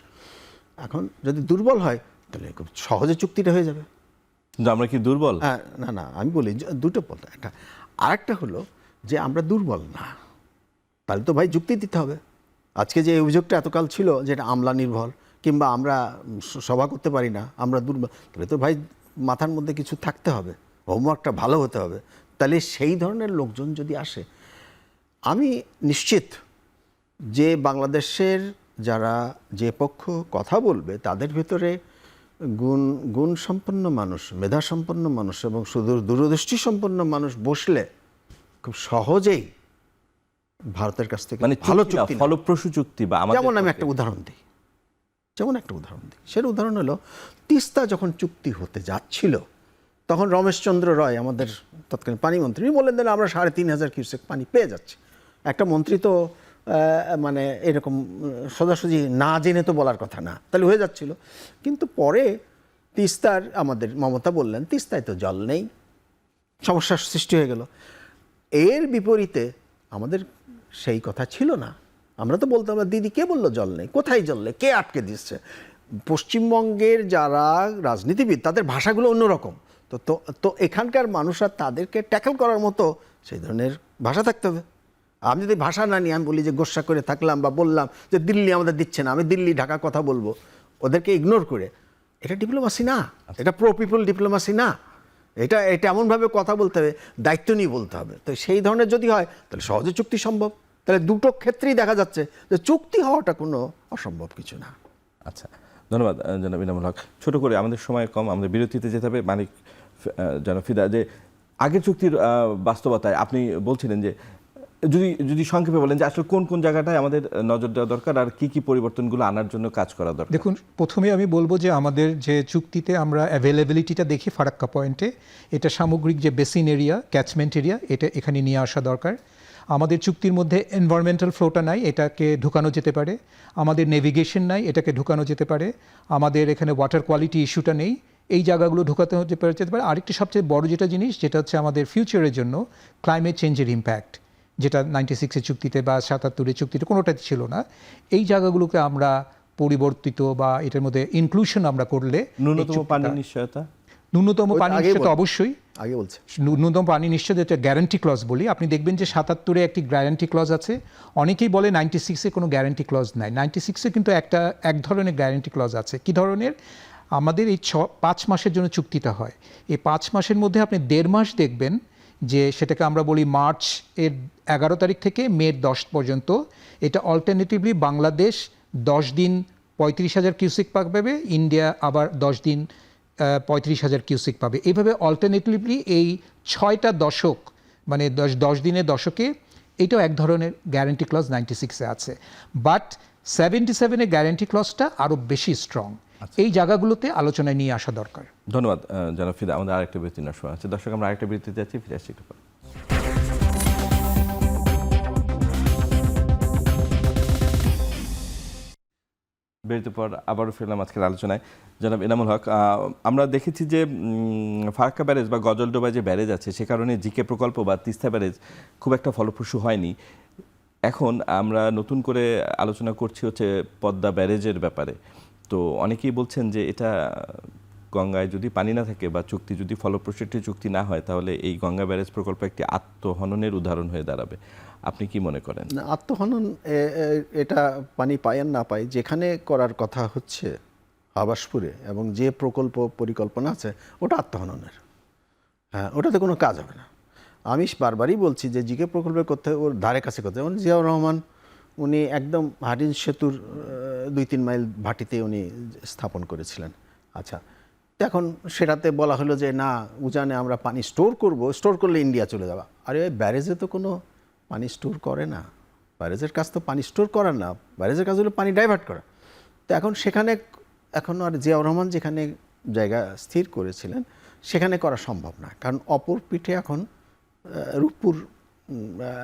এখন যদি দুর্বল হয় তাহলে খুব সহজে চুক্তিটা হয়ে যাবে। আমরা কি দুর্বল? না না, আমি বলি দুটো পথ। একটা আরেকটা হলো যে আমরা দুর্বল না, তাহলে তো ভাই যুক্তি দিতে হবে। আজকে যে অভিযোগটা এতকাল ছিল যে এটা আমলা নির্ভর কিংবা আমরা সভা করতে পারি না, আমরা দুর্বল, তাহলে তো ভাই মাথার মধ্যে কিছু থাকতে হবে, হোমওয়ার্কটা ভালো হতে হবে। তাহলে সেই ধরনের লোকজন যদি আসে, আমি নিশ্চিত যে বাংলাদেশের যারা যে পক্ষ কথা বলবে তাদের ভিতরে গুণ সম্পন্ন মানুষ, মেধা সম্পন্ন মানুষ এবং দূরদৃষ্টি সম্পন্ন মানুষ বসলে খুব সহজেই ভারতের কাছ থেকে মানে ভালো চুক্তি, ফলপ্রসূ চুক্তি বা যেমন আমি একটা উদাহরণ দিই, সের উদাহরণ হলো তিস্তা যখন চুক্তি হতে যাচ্ছিল তখন রমেশচন্দ্র রয় আমাদের তৎকালীন পানিমন্ত্রী বললেন যে আমরা ৩,৫০০ কিউসেক পানি পেয়ে যাচ্ছি। একটা মন্ত্রী তো মানে এরকম সোজাসুজি না জেনে তো বলার কথা না, তাহলে হয়ে যাচ্ছিল। কিন্তু পরে তিস্তার আমাদের মমতা বললেন তিস্তায় তো জল নেই, সমস্যার সৃষ্টি হয়ে গেল। এর বিপরীতে আমাদের সেই কথা ছিল না, আমরা তো বলতাম দিদি কে বললো জল নেই, কোথায় জল নেই, কে আটকে দিচ্ছে। পশ্চিমবঙ্গের যারা রাজনীতিবিদ তাদের ভাষাগুলো অন্যরকম, তো এখানকার মানুষরা তাদেরকে ট্যাকল করার মতো সেই ধরনের ভাষা থাকতে হবে। আমি যদি ভাষা না নিয়ে আমি বলি যে গোসা করে থাকলাম বা বললাম যে দিল্লি আমাদের দিচ্ছে না, আমি দিল্লি ঢাকা কথা বলবো, ওদেরকে ইগনোর করে, এটা ডিপ্লোমাসি না, এটা প্রো পিপল ডিপ্লোমাসি না। এটা এমনভাবে কথা বলতে হবে, দায়িত্ব নিয়ে বলতে হবে। তো সেই ধরনের যদি হয় তাহলে সহজে চুক্তি সম্ভব। তাহলে দুটো ক্ষেত্রেই দেখা যাচ্ছে যে চুক্তি হওয়াটা কোনো অসম্ভব কিছু না। আচ্ছা, ধন্যবাদ জনাব ইনামুল হক। ছোট করে, আমাদের সময় কম, আমাদের বিরতিতে যেতে হবে। মানিক জনাব ফিদা, যে আগের চুক্তির বাস্তবতায় আপনি বলছিলেন যে যদি সংক্ষেপে বলেন যে আসলে কোন কোন জায়গাটায় আমাদের নজর দেওয়া দরকার আর কি কি পরিবর্তনগুলো আনার জন্য কাজ করা দরকার। দেখুন, প্রথমে আমি বলবো যে আমাদের যে চুক্তিতে আমরা অ্যাভেলেবিলিটিটা দেখি ফারাক্কা পয়েন্টে, এটা সামগ্রিক যে বেসিন এরিয়া, ক্যাচমেন্ট এরিয়া, এটা এখানে নিয়ে আসা দরকার। আমাদের চুক্তির মধ্যে এনভায়রনমেন্টাল ফ্লোটা নাই, এটাকে ঢুকানো যেতে পারে। আমাদের নেভিগেশন নাই, এটাকে ঢুকানো যেতে পারে। আমাদের এখানে ওয়াটার কোয়ালিটি ইস্যুটা নেই, এই জায়গাগুলো ঢুকাতে যেতে পারে। আরেকটি সবচেয়ে বড় যেটা জিনিস, যেটা হচ্ছে আমাদের ফিউচারের জন্য ক্লাইমেট চেঞ্জের ইম্প্যাক্ট, যেটা 96-এর চুক্তিতে বা 77-এর চুক্তিতে কোনোটাই ছিল না, এই জায়গাগুলোকে আমরা পরিবর্তিত বা এটার মধ্যে ইনক্লুশন আমরা করলে ন্যূনতম পানি নিশ্চয়তা, ন্যূনতম ওই তো পানি আগেই নিশ্চয়তা বল- অবশ্যই আগে বলছে ন্যূনতম পানি নিশ্চয় যেটা গ্যারান্টি ক্লজ বলি, আপনি দেখবেন যে 77-এ একটি গ্যারান্টি ক্লজ আছে। অনেকেই বলে 96-এ কোনো গ্যারান্টি ক্লজ নাই। 96-এ কিন্তু এক ধরনের গ্যারান্টি ক্লজ আছে। কি ধরনের? আমাদের এই 5 মাসের জন্য চুক্তিটা হয়। এই 5 মাসের মধ্যে আপনি 1.5 মাস দেখবেন যে সেটাকে আমরা বলি মার্চ এর 11 তারিখ থেকে মে 10 পর্যন্ত, এটা অল্টারনেটিভলি বাংলাদেশ 10 দিন 35,000 কিউসেক পাবে, ইন্ডিয়া আবার 10 দিন 35,000 কিউসেক পাবে। এইভাবে অল্টারনেটিভলি এই 6টা দশক, মানে 10 দিনের দশকে এটাও এক ধরনের গ্যারান্টি ক্লজ 96-এ আছে। বাট 77-এর গ্যারান্টি ক্লজটা আরও বেশি স্ট্রং। এই জায়গাগুলোতে আলোচনায় নিয়ে আসা দরকার। ধন্যবাদ জনাব ফিদা। আমাদের আরেকটা বিরতি নেওয়ার সময় আছে। দর্শক, আমরা আরেকটা বিরতি যাচ্ছি, ফিরে আসছি একটু পর। বিরতির পর আবারও ফিরলাম আজকের আলোচনায়। জনাব এনামুল হক, আমরা দেখেছি যে ফারাক্কা ব্যারেজ বা গজলডোবা যে ব্যারেজ আছে, সে কারণে জিকে প্রকল্প বা তিস্তা ব্যারেজ খুব একটা ফলপ্রসূ হয়নি। এখন আমরা নতুন করে আলোচনা করছি হচ্ছে পদ্মা ব্যারেজের ব্যাপারে। তো অনেকেই বলছেন যে এটা গঙ্গায় যদি পানি না থাকে বা চুক্তি যদি ফলপ্রসূ একটি চুক্তি না হয়, তাহলে এই গঙ্গা ব্যারেজ প্রকল্প একটি আত্মহননের উদাহরণ হয়ে দাঁড়াবে। আপনি কি মনে করেন? না, আত্মহনন এটা পানি পায় আর না পায়, যেখানে করার কথা হচ্ছে আবাসপুরে এবং যে প্রকল্প পরিকল্পনা আছে ওটা আত্মহননের। হ্যাঁ, ওটাতে কোনো কাজ হবে না। আমি বারবারই বলছি যে জিকে প্রকল্পের করতে ওর ধারে কাছে করতে, যেমন জিয়াউর রহমান উনি একদম হারিন সেতুর 2-3 মাইল ভাটিতে উনি স্থাপন করেছিলেন। আচ্ছা, তো এখন সেটাতে বলা হলো যে না, উজানে আমরা পানি স্টোর করব, স্টোর করলে ইন্ডিয়া চলে যাবে। আরে ওই ব্যারেজে তো কোনো পানি স্টোর করে না, ব্যারেজের কাজ তো পানি স্টোর করার না, ব্যারেজের কাজ হলো পানি ডাইভার্ট করা। তো এখন সেখানে এখন আর জিয়াউর রহমান যেখানে জায়গা স্থির করেছিলেন সেখানে করা সম্ভব না, কারণ অপর পিঠে এখন রূপপুর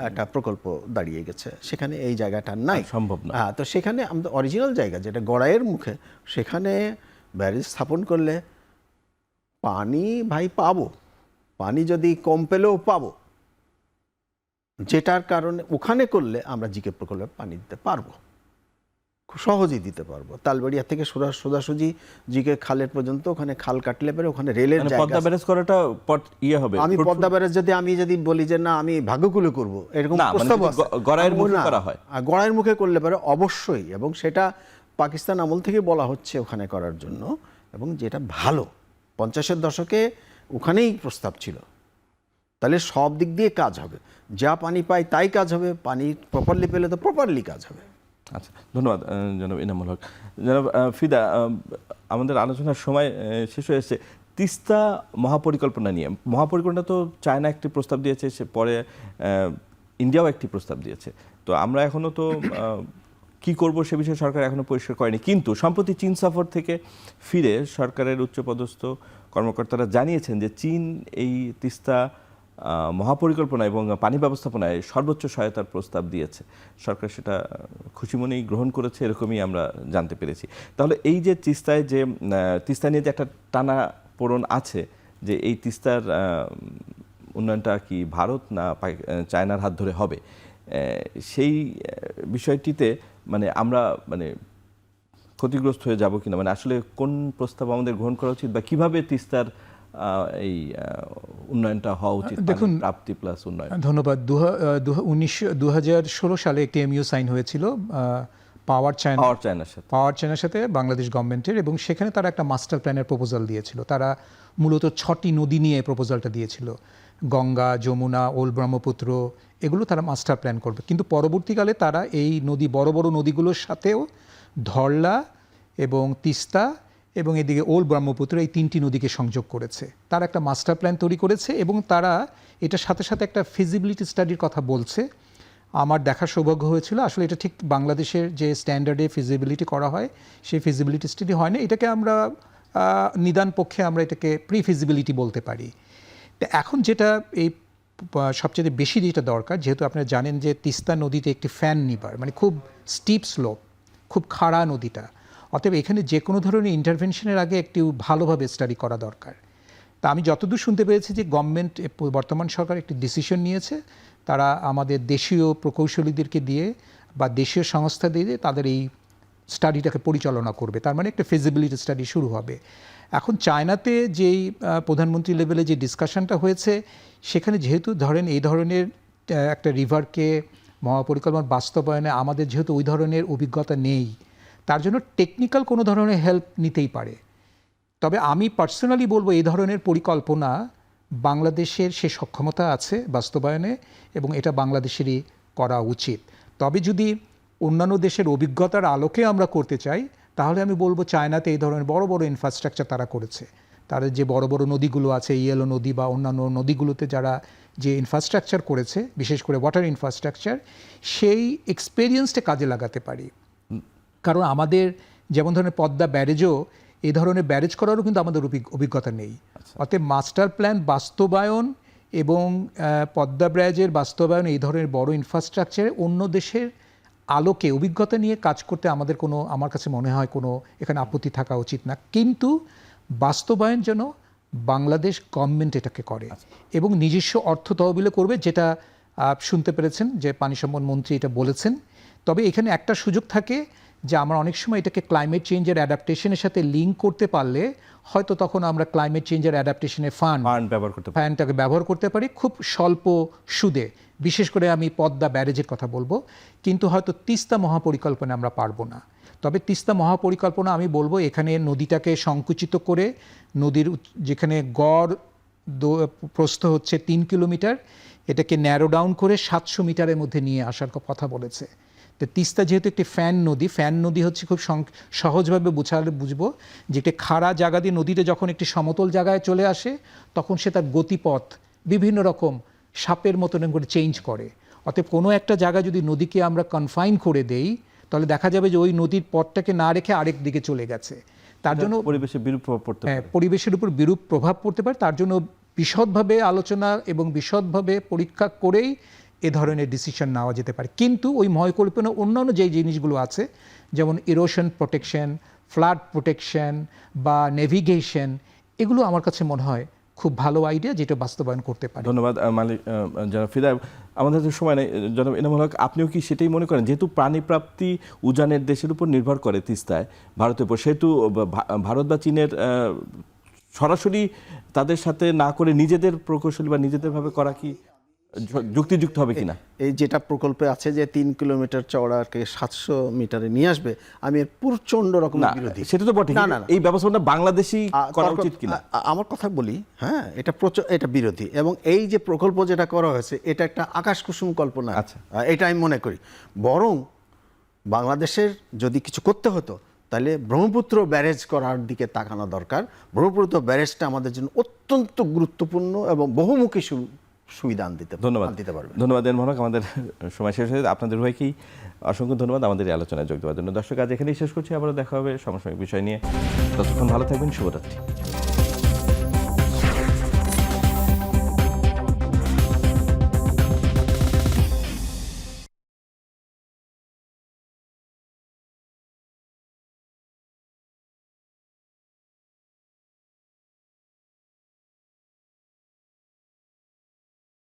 একটা প্রকল্প দাঁড়িয়ে গেছে, সেখানে এই জায়গাটা নাই, সম্ভব না। হ্যাঁ, তো সেখানে আমাদের অরিজিনাল জায়গা যেটা গড়াইয়ের মুখে, সেখানে ব্যারেজ স্থাপন করলে পানি ভাই পাবো, পানি যদি কম পেলেও পাবো, যেটার কারণে ওখানে করলে আমরা জিকে প্রকল্পে পানি দিতে পারবো, খুব সহজেই দিতে পারবো। তালবাড়িয়া থেকে সোজাসুজি জিকে খালের পর্যন্ত ওখানে খাল কাটলে পরে ওখানে রেলের মানে জায়গা পদ্মা আছে। ব্যারেজ করাটা হবে। আমি পদ্মা ব্যারেজ আমি যদি বলি যে না আমি ভাগ্যকুলে করব, এরকম না, মানে প্রস্তাব যদি আছে। গড়াইয়ের আমি মুখে না, করা হয়। গড়াইয়ের মুখে করলে পারে অবশ্যই, এবং সেটা পাকিস্তান আমল থেকে বলা হচ্ছে ওখানে করার জন্য, এবং যেটা ভালো 50-এর দশকে ওখানেই প্রস্তাব ছিল। তাহলে সব দিক দিয়ে কাজ হবে, যা পানি পাই তাই কাজ হবে, পানি প্রপারলি পেলে তো প্রপারলি কাজ হবে। আচ্ছা, ধন্যবাদ জনাব এনামুল হক। জনাব ফিদা, আমাদের আলোচনার সময় শেষ হয়ে এসেছে। তিস্তা মহাপরিকল্পনা নিয়ে, মহাপরিকল্পনা তো চায়না একটি প্রস্তাব দিয়েছে, সে পরে ইন্ডিয়াও একটি প্রস্তাব দিয়েছে। তো আমরা এখনও তো কি করব সে বিষয়ে সরকার এখনও পরিষ্কার করেনি। কিন্তু সম্প্রতি চীন সফর থেকে ফিরে সরকারের উচ্চপদস্থ কর্মকর্তারা জানিয়েছেন যে চীন এই তিস্তা মহাপরিকল্পনা এবং পানি ব্যবস্থাপনায় সর্বোচ্চ সহায়তার প্রস্তাব দিয়েছে। সরকার সেটা খুশি মনেই গ্রহণ করেছে, এরকমই আমরা জানতে পেরেছি। তাহলে এই যে তিস্তা নিয়ে যে একটা টানা পোড়েন আছে, যে এই তিস্তার উন্নয়নটা কি ভারত না চায়নার হাত ধরে হবে, সেই বিষয়টিতে মানে আমরা ক্ষতিগ্রস্ত হয়ে যাব কিনা, মানে আসলে কোন প্রস্তাব আমাদের গ্রহণ করা উচিত বা কিভাবে তিস্তার এই উন্নয়নটা হওয়া উচিত? দেখুন, প্রাপ্তি প্লাস উন্নয়ন। ধন্যবাদ। 2016 সালে একটি এমইউ সাইন হয়েছিল পাওয়ার চায়নার সাথে বাংলাদেশ গভর্নমেন্টের, এবং সেখানে তারা একটা মাস্টার প্ল্যানের প্রপোজাল দিয়েছিল। তারা মূলত 6টি নদী নিয়ে প্রপোজালটা দিয়েছিল, গঙ্গা, যমুনা, ওল ব্রহ্মপুত্র, এগুলো তারা মাস্টার প্ল্যান করবে। কিন্তু পরবর্তীকালে তারা এই বড় বড় নদীগুলোর সাথেও ধরলা এবং তিস্তা এবং এদিকে ওল ব্রহ্মপুত্র, এই 3টি নদীকে সংযোগ করেছে। তারা একটা মাস্টার প্ল্যান তৈরি করেছে এবং তারা এটার সাথে সাথে একটা ফিজিবিলিটি স্টাডির কথা বলছে। আমার দেখার সৌভাগ্য হয়েছিল, আসলে এটা ঠিক বাংলাদেশের যে স্ট্যান্ডার্ডে ফিজিবিলিটি করা হয় সেই ফিজিবিলিটি স্টাডি হয় না। এটাকে আমরা নিদান পক্ষে আমরা এটাকে প্রি ফিজিবিলিটি বলতে পারি। তো এখন যেটা এই সবচেয়ে বেশি যেটা দরকার, যেহেতু আপনারা জানেন যে তিস্তা নদীতে একটি ফ্যান নিবার, মানে খুব স্টিপ স্লোপ, খুব খাড়া নদীটা, অতএব এখানে যে কোনো ধরনের ইন্টারভেনশনের আগে একটু ভালোভাবে স্টাডি করা দরকার। তা আমি যতদূর শুনতে পেরেছি যে গভর্নমেন্ট, বর্তমান সরকার একটি ডিসিশন নিয়েছে, তারা আমাদের দেশীয় প্রকৌশলীদেরকে দিয়ে বা দেশীয় সংস্থা দিয়ে তাদের এই স্টাডিটাকে পরিচালনা করবে। তার মানে একটা ফিজিবিলিটি স্টাডি শুরু হবে। এখন চায়নাতে যেই প্রধানমন্ত্রী লেভেলে যে ডিসকাশনটা হয়েছে, সেখানে যেহেতু ধরেন এই ধরনের একটা রিভারকে মহাপরিকল্পনা বাস্তবায়নে আমাদের যেহেতু ওই ধরনের অভিজ্ঞতা নেই, তার জন্য টেকনিক্যাল কোনো ধরনের হেল্প নিতেই পারে। তবে আমি পার্সোনালি বলবো এই ধরনের পরিকল্পনা বাংলাদেশের সে সক্ষমতা আছে বাস্তবায়নে, এবং এটা বাংলাদেশেরই করা উচিত। তবে যদি অন্যান্য দেশের অভিজ্ঞতার আলোকে আমরা করতে চাই, তাহলে আমি বলবো চায়নাতে এই ধরনের বড় বড় ইনফ্রাস্ট্রাকচার তারা করেছে। তাদের যে বড় বড় নদীগুলো আছে, ইয়েলো নদী বা অন্যান্য নদীগুলোতে যারা যে ইনফ্রাস্ট্রাকচার করেছে, বিশেষ করে ওয়াটার ইনফ্রাস্ট্রাকচার, সেই এক্সপেরিয়েন্সটা কাজে লাগাতে পারি। কারণ আমাদের যেমন ধরনের পদ্মা ব্যারেজও, এই ধরনের ব্যারেজ করারও কিন্তু আমাদের অভিজ্ঞতা নেই। অতএব মাস্টার প্ল্যান বাস্তবায়ন এবং পদ্মা ব্যারেজের বাস্তবায়ন, এই ধরনের বড় ইনফ্রাস্ট্রাকচারে অন্য দেশের আলোকে অভিজ্ঞতা নিয়ে কাজ করতে আমাদের আমার কাছে মনে হয় কোনো এখানে আপত্তি থাকা উচিত না। কিন্তু বাস্তবায়ন যেন বাংলাদেশ গভর্নমেন্ট এটাকে করে এবং নিজস্ব অর্থ তহবিলে করবে, যেটা শুনতে পেরেছেন যে পানি সম্পদ মন্ত্রী এটা বলেছেন। তবে এখানে একটা সুযোগ থাকে যে আমরা অনেক সময় এটাকে ক্লাইমেট চেঞ্জের অ্যাডাপ্টেশনের সাথে লিঙ্ক করতে পারলে হয়তো তখন আমরা ক্লাইমেট চেঞ্জের অ্যাডাপ্টেশনের ফান্ডটাকে ব্যবহার করতে পারি খুব স্বল্প সুদে। বিশেষ করে আমি পদ্মা ব্যারেজের কথা বলবো, কিন্তু হয়তো তিস্তা মহাপরিকল্পনা আমরা পারবো না। তবে তিস্তা মহাপরিকল্পনা আমি বলবো এখানে নদীটাকে সংকুচিত করে, নদীর যেখানে গড় প্রস্থ হচ্ছে 3 কিলোমিটার, এটাকে ন্যারো ডাউন করে 700 মিটারের মধ্যে নিয়ে আসার কথা বলেছে। তো তিস্তা যেহেতু একটি ফ্যান নদী হচ্ছে খুব সহজভাবে বুঝবো যে একটি খাড়া জায়গা দিয়ে নদীতে যখন একটি সমতল জায়গায় চলে আসে, তখন সে তার গতিপথ বিভিন্ন রকম সাপের মতন করে চেঞ্জ করে। অতএব কোনো একটা জায়গায় যদি নদীকে আমরা কনফাইন করে দেই, তাহলে দেখা যাবে যে ওই নদীর পথটাকে না রেখে আরেক দিকে চলে গেছে। তার জন্য পরিবেশের বিরূপ প্রভাব পড়তে পারে। পরিবেশের উপর বিরূপ প্রভাব পড়তে পারে। তার জন্য বিশদভাবে আলোচনা এবং বিশদভাবে পরীক্ষা করেই এ ধরনের ডিসিশন নেওয়া যেতে পারে। কিন্তু ওই মহাপরিকল্পনা অন্যান্য যে জিনিসগুলো আছে, যেমন ইরোশন প্রোটেকশন, ফ্লাড প্রোটেকশন বা নেভিগেশন, এগুলো আমার কাছে মনে হয় খুব ভালো আইডিয়া, যেটা বাস্তবায়ন করতে পারে। ধন্যবাদ মালিক জনাব ফিদা। আমাদের তো সময় নেই, জনাব এনামুল হক, আপনিও কি সেটাই মনে করেন যেহেতু পানি প্রাপ্তি উজানের দেশের উপর নির্ভর করে তিস্তায় ভারতের উপর, সেহেতু ভারত বা চীনের সরাসরি তাদের সাথে না করে নিজেদের প্রকৌশলী বা নিজেদের ভাবে করা কি যুক্তিযুক্ত হবে কিনা? এই যেটা প্রকল্পে আছে যে 3 কিলোমিটার চওড়াকে 700 মিটারে নিয়ে আসবে, আমি এর প্রচন্ড রকম বিরোধী। সেটা তো বটে, না এই ব্যবস্থাটা বাংলাদেশী করা উচিত কিনা আমার কথা বলি, হ্যাঁ, এটা বিরোধী। এবং এই যে প্রকল্প যেটা করা হয়েছে, এটা একটা আকাশ কুসুম কল্পনা। আচ্ছা, এটা আমি মনে করি বরং বাংলাদেশের যদি কিছু করতে হতো, তাহলে ব্রহ্মপুত্র ব্যারেজ করার দিকে তাকানো দরকার। ব্রহ্মপুত্র ব্যারেজটা আমাদের জন্য অত্যন্ত গুরুত্বপূর্ণ এবং বহুমুখী সুবিধা দিতে পারবে। ধন্যবাদ এনামুল হক। আমাদের সময় শেষ হয়েছে। আপনাদের উভয়কেই অসংখ্য ধন্যবাদ আমাদের এই আলোচনায় যোগ দেওয়ার জন্য। দর্শক, আজ এখানেই শেষ করছি। আবারও দেখা হবে সমসাময়িক বিষয় নিয়ে। ততক্ষণ ভালো থাকবেন। শুভরাত্রি।